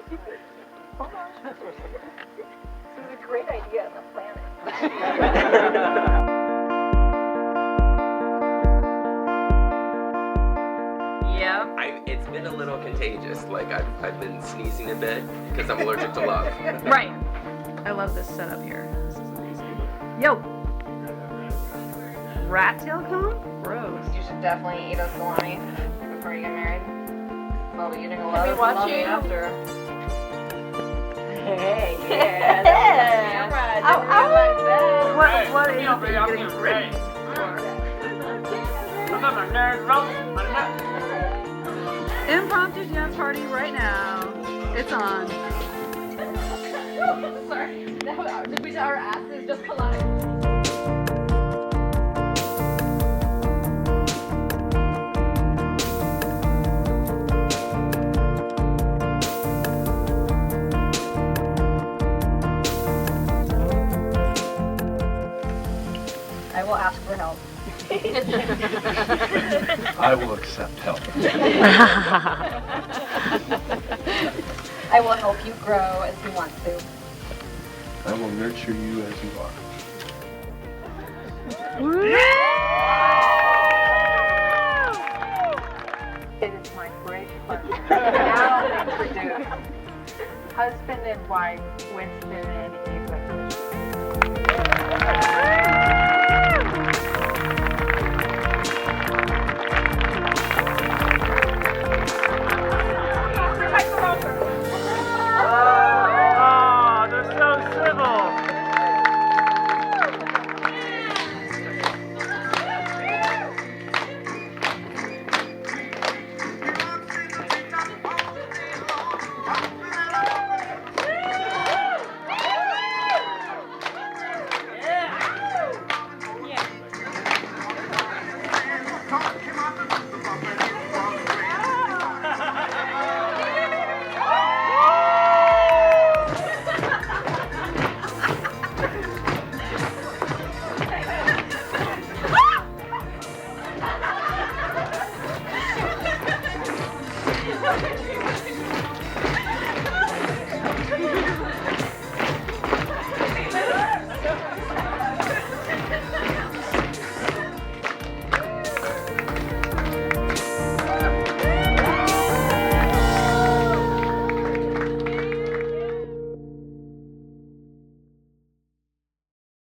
It's a great idea on the planet. Yeah. It's been a little contagious. Like I've been sneezing a bit because I'm allergic to love. Right. I love this setup here. This is amazing. Yo. Rat tail cone? Gross. You should definitely eat a salami before you get married. I'll be eating a lot of watching? salami after. Hey, yeah. What are you getting ready for? Impromptu dance party right now. It's on. Sorry. Did we our asses just collide? I will ask for help. I will accept help. I will help you grow as you want to. I will nurture you as you are. It is my great pleasure to now introduce husband and wife, Winston and Eva.